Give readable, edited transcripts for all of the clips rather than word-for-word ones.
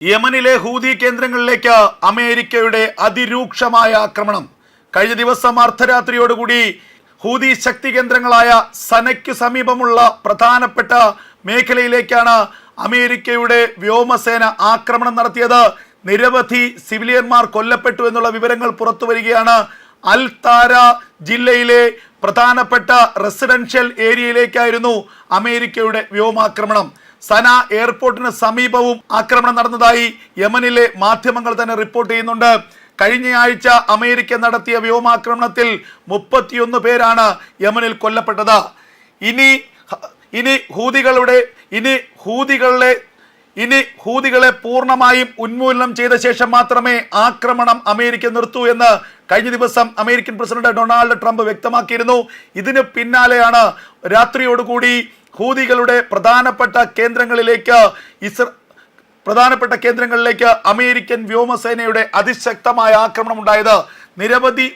യമനിലെ ഹൂതി കേന്ദ്രങ്ങളിലേക്ക് അമേരിക്കയുടെ അതിരൂക്ഷമായ ആക്രമണം. കഴിഞ്ഞ ദിവസം അർദ്ധരാത്രിയോടുകൂടി ഹൂതി ശക്തി കേന്ദ്രങ്ങളായ സനയ്ക്ക് സമീപമുള്ള പ്രധാനപ്പെട്ട മേഖലയിലേക്കാണ് അമേരിക്കയുടെ വ്യോമസേന ആക്രമണം നടത്തിയത്. നിരവധി സിവിലിയന്മാർ കൊല്ലപ്പെട്ടു എന്നുള്ള വിവരങ്ങൾ പുറത്തു വരികയാണ്. അൽ താര ജില്ലയിലെ പ്രധാനപ്പെട്ട റെസിഡൻഷ്യൽ ഏരിയയിലേക്കായിരുന്നു അമേരിക്കയുടെ വ്യോമാക്രമണം. സന എയർപോർട്ടിന് സമീപവും ആക്രമണം നടന്നതായി യമനിലെ മാധ്യമങ്ങൾ തന്നെ റിപ്പോർട്ട് ചെയ്യുന്നുണ്ട്. കഴിഞ്ഞയാഴ്ച അമേരിക്ക നടത്തിയ വ്യോമാക്രമണത്തിൽ 31 പേരാണ് യമനിൽ കൊല്ലപ്പെട്ടത്. ഇനി ഹൂതികളെ പൂർണ്ണമായും ഉന്മൂലനം ചെയ്ത ശേഷം മാത്രമേ ആക്രമണം അമേരിക്ക നിർത്തൂ എന്ന് കഴിഞ്ഞ ദിവസം അമേരിക്കൻ പ്രസിഡന്റ് ഡൊണാൾഡ് ട്രംപ് വ്യക്തമാക്കിയിരുന്നു. ഇതിന് പിന്നാലെയാണ് രാത്രിയോടുകൂടി ഹൂതികളുടെ പ്രധാനപ്പെട്ട കേന്ദ്രങ്ങളിലേക്ക് അമേരിക്കൻ വ്യോമസേനയുടെ അതിശക്തമായ ആക്രമണം ഉണ്ടായത്. നിരവധി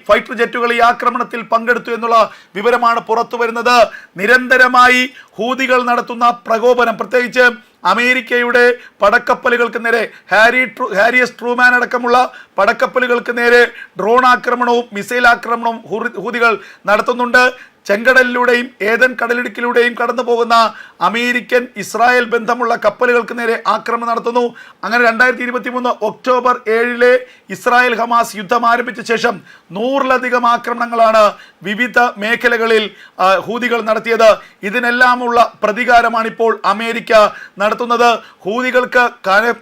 ഫൈറ്റർ ജെറ്റുകൾ ഈ ആക്രമണത്തിൽ പങ്കെടുത്തു എന്നുള്ള വിവരമാണ് പുറത്തു വരുന്നത്. നിരന്തരമായി ഹൂതികൾ നടത്തുന്ന പ്രകോപനം, പ്രത്യേകിച്ച് അമേരിക്കയുടെ പടക്കപ്പലുകൾക്ക് നേരെ ഹാരിയസ് ട്രൂമാൻ അടക്കമുള്ള പടക്കപ്പലുകൾക്ക് നേരെ ഡ്രോൺ ആക്രമണവും മിസൈൽ ആക്രമണവും ഹൂതികൾ നടത്തുന്നുണ്ട്. ചെങ്കടലിലൂടെയും ഏതൻ കടലിടുക്കിലൂടെയും കടന്നു പോകുന്ന അമേരിക്കൻ ഇസ്രായേൽ ബന്ധമുള്ള കപ്പലുകൾക്ക് നേരെ ആക്രമണം നടത്തുന്നു. അങ്ങനെ 2023 ഒക്ടോബർ 7 ഇസ്രായേൽ ഹമാസ് യുദ്ധം ആരംഭിച്ച ശേഷം 100-ലധികം ആക്രമണങ്ങളാണ് വിവിധ മേഖലകളിൽ ഹൂതികൾ നടത്തിയത്. ഇതിനെല്ലാമുള്ള പ്രതികാരമാണിപ്പോൾ അമേരിക്ക നടത്തുന്നത്. ഹൂതികൾക്ക്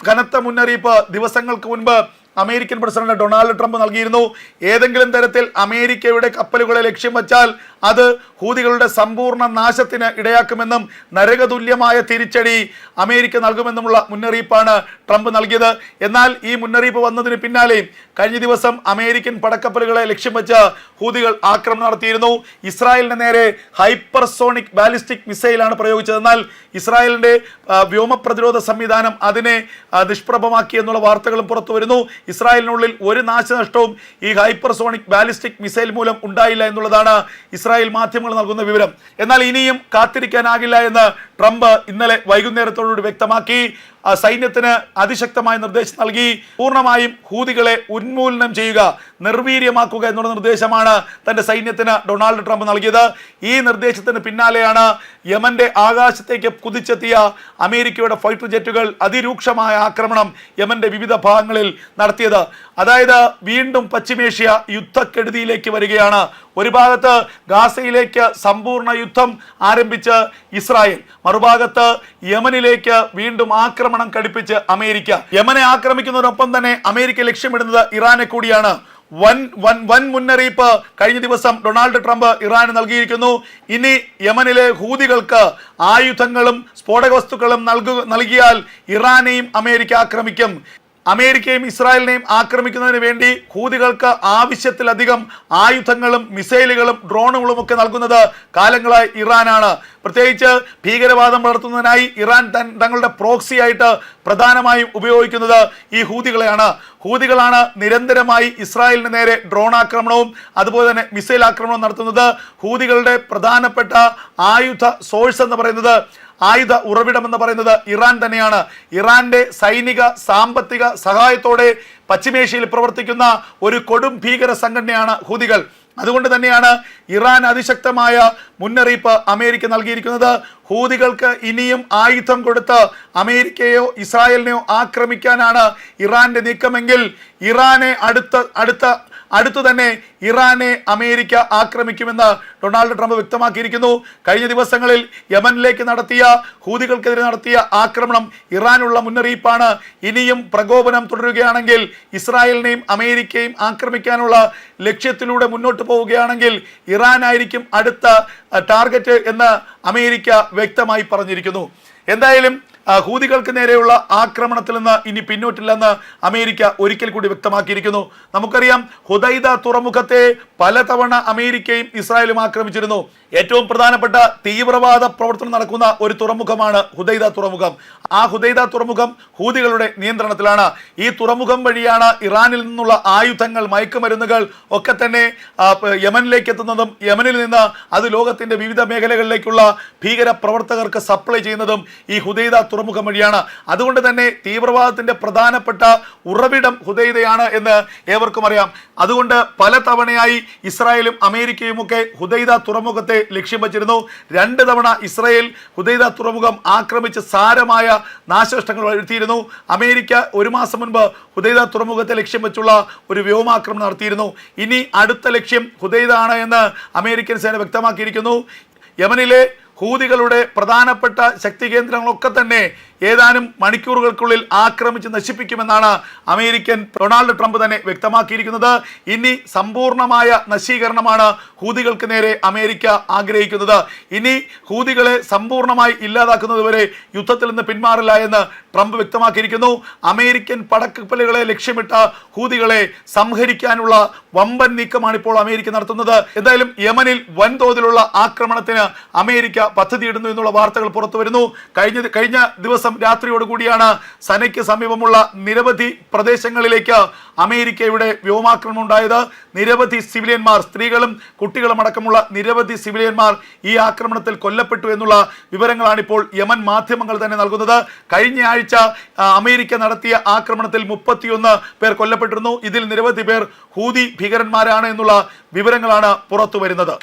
കനത്ത മുന്നറിയിപ്പ് ദിവസങ്ങൾക്ക് മുൻപ് അമേരിക്കൻ പ്രസിഡന്റ് ഡൊണാൾഡ് ട്രംപ് നൽകിയിരുന്നു. ഏതെങ്കിലും തരത്തിൽ അമേരിക്കയുടെ കപ്പലുകളെ ലക്ഷ്യം വച്ചാൽ അത് ഹൂതികളുടെ സമ്പൂർണ്ണ നാശത്തിന് ഇടയാക്കുമെന്നും നരകതുല്യമായ തിരിച്ചടി അമേരിക്ക നൽകുമെന്നുമുള്ള മുന്നറിയിപ്പാണ് ട്രംപ് നൽകിയത്. എന്നാൽ ഈ മുന്നറിയിപ്പ് വന്നതിന് പിന്നാലെ കഴിഞ്ഞ ദിവസം അമേരിക്കൻ പടക്കപ്പലുകളെ ലക്ഷ്യം വെച്ച് ഹൂതികൾ ആക്രമണം നടത്തിയിരുന്നു. ഇസ്രായേലിന് നേരെ ഹൈപ്പർസോണിക് ബാലിസ്റ്റിക് മിസൈലാണ് പ്രയോഗിച്ചത്. എന്നാൽ ഇസ്രായേലിന്റെ വ്യോമ പ്രതിരോധ സംവിധാനം അതിനെ നിഷ്പ്രഭമാക്കി എന്നുള്ള വാർത്തകളും പുറത്തു വരുന്നു. ഇസ്രായേലിനുള്ളിൽ ഒരു നാശനഷ്ടവും ഈ ഹൈപ്പർസോണിക് ബാലിസ്റ്റിക് മിസൈൽ മൂലം ഉണ്ടായില്ല എന്നുള്ളതാണ് ഇസ്രായേൽ മാധ്യമങ്ങൾ നൽകുന്ന വിവരം. എന്നാൽ ഇനിയും കാത്തിരിക്കാനാകില്ല എന്ന് ട്രംപ് ഇന്നലെ വൈകുന്നേരത്തോടുകൂടി വ്യക്തമാക്കി. സൈന്യത്തിന് അതിശക്തമായ നിർദ്ദേശം നൽകി. പൂർണ്ണമായും ഹൂതികളെ ഉന്മൂലനം ചെയ്യുക, നിർവീര്യമാക്കുക എന്നുള്ള നിർദ്ദേശമാണ് തന്റെ സൈന്യത്തിന് ഡൊണാൾഡ് ട്രംപ് നൽകിയത്. ഈ നിർദ്ദേശത്തിന് പിന്നാലെയാണ് യമന്റെ ആകാശത്തേക്ക് കുതിച്ചെത്തിയ അമേരിക്കയുടെ ഫൈറ്റർ ജെറ്റുകൾ അതിരൂക്ഷമായ ആക്രമണം യമന്റെ വിവിധ ഭാഗങ്ങളിൽ നടത്തിയത്. അതായത് വീണ്ടും പശ്ചിമേഷ്യ യുദ്ധക്കെടുതിയിലേക്ക് വരികയാണ്. ഒരു ഭാഗത്ത് ഗാസയിലേക്ക് സമ്പൂർണ്ണ യുദ്ധം ആരംഭിച്ച് ഇസ്രായേൽ, മറുഭാഗത്ത് യമനിലേക്ക് വീണ്ടും ആക്രമണം കടുപ്പിച്ച് അമേരിക്ക. യമനെ ആക്രമിക്കുന്നതിനൊപ്പം തന്നെ അമേരിക്ക ലക്ഷ്യമിടുന്നത് ഇറാനെ കൂടിയാണ്. വൻ മുന്നറിയിപ്പ് കഴിഞ്ഞ ദിവസം ഡൊണാൾഡ് ട്രംപ് ഇറാന് നൽകിയിരിക്കുന്നു. ഇനി യമനിലെ ഹൂതികൾക്ക് ആയുധങ്ങളും സ്ഫോടക വസ്തുക്കളും നൽകിയാൽ ഇറാനെയും അമേരിക്ക ആക്രമിക്കും. അമേരിക്കയും ഇസ്രായേലിനെയും ആക്രമിക്കുന്നതിന് വേണ്ടി ഹൂതികൾക്ക് ആവശ്യത്തിലധികം ആയുധങ്ങളും മിസൈലുകളും ഡ്രോണുകളും ഒക്കെ നൽകുന്നത് കാലങ്ങളായി ഇറാനാണ്. പ്രത്യേകിച്ച് ഭീകരവാദം വളർത്തുന്നതിനായി ഇറാൻ തങ്ങളുടെ പ്രോക്സിയായിട്ട് പ്രധാനമായും ഉപയോഗിക്കുന്നത് ഈ ഹൂതികളാണ് നിരന്തരമായി ഇസ്രായേലിന് നേരെ ഡ്രോൺ ആക്രമണവും അതുപോലെ തന്നെ മിസൈൽ ആക്രമണവും നടത്തുന്നത്. ഹൂതികളുടെ പ്രധാനപ്പെട്ട ആയുധ സോഴ്സ് എന്ന് പറയുന്നത്, ആയുധ ഉറവിടം എന്ന് പറയുന്നത് ഇറാൻ തന്നെയാണ്. ഇറാന്റെ സൈനിക സാമ്പത്തിക സഹായത്തോടെ പശ്ചിമേഷ്യയിൽ പ്രവർത്തിക്കുന്ന ഒരു കൊടും ഭീകര സംഘടനയാണ് ഹൂതികൾ. അതുകൊണ്ട് തന്നെയാണ് ഇറാൻ അതിശക്തമായ മുന്നറിയിപ്പ് അമേരിക്ക നൽകിയിരിക്കുന്നത്. ഹൂതികൾക്ക് ഇനിയും ആയുധം കൊടുത്ത് അമേരിക്കയോ ഇസ്രായേലിനെയോ ആക്രമിക്കാനാണ് ഇറാന്റെ നീക്കമെങ്കിൽ അടുത്തു തന്നെ ഇറാനെ അമേരിക്ക ആക്രമിക്കുമെന്ന് ഡൊണാൾഡ് ട്രംപ് വ്യക്തമാക്കിയിരിക്കുന്നു. കഴിഞ്ഞ ദിവസങ്ങളിൽ യമനിലേക്ക് ഹൂതികൾക്കെതിരെ നടത്തിയ ആക്രമണം ഇറാനുള്ള മുന്നറിയിപ്പാണ്. ഇനിയും പ്രകോപനം തുടരുകയാണെങ്കിൽ, ഇസ്രായേലിനെയും അമേരിക്കയും ആക്രമിക്കാനുള്ള ലക്ഷ്യത്തിലൂടെ മുന്നോട്ട് പോവുകയാണെങ്കിൽ ഇറാനായിരിക്കും അടുത്ത ടാർഗറ്റ് എന്ന് അമേരിക്ക വ്യക്തമായി പറഞ്ഞിരിക്കുന്നു. എന്തായാലും ഹൂതികൾക്ക് നേരെയുള്ള ആക്രമണത്തിൽ നിന്ന് ഇനി പിന്നോട്ടില്ലെന്ന് അമേരിക്ക ഒരിക്കൽ കൂടി വ്യക്തമാക്കിയിരിക്കുന്നു. നമുക്കറിയാം, ഹുദൈദ തുറമുഖത്തെ പലതവണ അമേരിക്കയും ഇസ്രായേലും ആക്രമിച്ചിരുന്നു. ഏറ്റവും പ്രധാനപ്പെട്ട തീവ്രവാദ പ്രവർത്തനം നടക്കുന്ന ഒരു തുറമുഖമാണ് ഹുദൈദ തുറമുഖം. ആ ഹുദൈദ തുറമുഖം ഹൂതികളുടെ നിയന്ത്രണത്തിലാണ്. ഈ തുറമുഖം വഴിയാണ് ഇറാനിൽ നിന്നുള്ള ആയുധങ്ങൾ, മയക്കുമരുന്നുകൾ ഒക്കെ തന്നെ യമനിലേക്ക് എത്തുന്നതും യമനിൽ നിന്ന് അത് ലോകത്തിന്റെ വിവിധ മേഖലകളിലേക്കുള്ള ഭീകര പ്രവർത്തകർക്ക് സപ്ലൈ ചെയ്യുന്നതും ഈ ഹുദൈദ തുറമുഖം വഴിയാണ്. അതുകൊണ്ട് തന്നെ തീവ്രവാദത്തിന്റെ പ്രധാനപ്പെട്ട ഉറവിടം ഹുദൈദയാണ് എന്ന് ഏവർക്കും അറിയാം. അതുകൊണ്ട് പല തവണയായി ഇസ്രായേലും അമേരിക്കയും ഒക്കെ ഹുദൈദ തുറമുഖത്തെ ലക്ഷ്യം വച്ചിരുന്നു. 2 തവണ ഇസ്രായേൽ ഹുദൈദ തുറമുഖം ആക്രമിച്ച് സാരമായ നാശനഷ്ടങ്ങൾ വരുത്തിയിരുന്നു. അമേരിക്ക 1 മാസം മുൻപ് ഹുദൈദ തുറമുഖത്തെ ലക്ഷ്യം വെച്ചുള്ള ഒരു വ്യോമാക്രമണം നടത്തിയിരുന്നു. ഇനി അടുത്ത ലക്ഷ്യം ഹുദൈദ ആണ് എന്ന് അമേരിക്കൻ സേന വ്യക്തമാക്കിയിരിക്കുന്നു. യമനിലെ ഹൂതികളുടെ പ്രധാനപ്പെട്ട ശക്തി കേന്ദ്രങ്ങളൊക്കെ തന്നെ ഏതാനും മണിക്കൂറുകൾക്കുള്ളിൽ ആക്രമിച്ച് നശിപ്പിക്കുമെന്നാണ് അമേരിക്കൻ ഡൊണാൾഡ് ട്രംപ് തന്നെ വ്യക്തമാക്കിയിരിക്കുന്നത്. ഇനി സമ്പൂർണമായ നശീകരണമാണ് ഹൂതികൾക്ക് നേരെ അമേരിക്ക ആഗ്രഹിക്കുന്നത്. ഇനി ഹൂതികളെ സമ്പൂർണമായി ഇല്ലാതാക്കുന്നതുവരെ യുദ്ധത്തിൽ നിന്ന് പിന്മാറില്ല എന്ന് ട്രംപ് വ്യക്തമാക്കിയിരിക്കുന്നു. അമേരിക്കൻ പടക്കപ്പലുകളെ ലക്ഷ്യമിട്ട ഹൂതികളെ സംഹരിക്കാനുള്ള വമ്പൻ നീക്കമാണ് ഇപ്പോൾ അമേരിക്ക നടത്തുന്നത്. എന്തായാലും യമനിൽ വൻതോതിലുള്ള ആക്രമണത്തിന് അമേരിക്ക പദ്ധതിയിടുന്നു എന്നുള്ള വാർത്തകൾ പുറത്തു വരുന്നു. കഴിഞ്ഞ ദിവസം രാത്രിയോടുകൂടിയാണ് സനയ്ക്ക് സമീപമുള്ള നിരവധി പ്രദേശങ്ങളിലേക്ക് അമേരിക്കയുടെ വ്യോമാക്രമണം ഉണ്ടായത്. നിരവധി സിവിലിയന്മാർ, സ്ത്രീകളും കുട്ടികളും അടക്കമുള്ള നിരവധി സിവിലിയന്മാർ ഈ ആക്രമണത്തിൽ കൊല്ലപ്പെട്ടു എന്നുള്ള വിവരങ്ങളാണ് ഇപ്പോൾ യമൻ മാധ്യമങ്ങൾ തന്നെ നൽകുന്നത്. കഴിഞ്ഞ ആഴ്ച അമേരിക്ക നടത്തിയ ആക്രമണത്തിൽ 31 പേർ കൊല്ലപ്പെട്ടിരുന്നു. ഇതിൽ നിരവധി പേർ ഹൂതി ഭീകരന്മാരാണ് എന്നുള്ള വിവരങ്ങളാണ് പുറത്തു വരുന്നത്.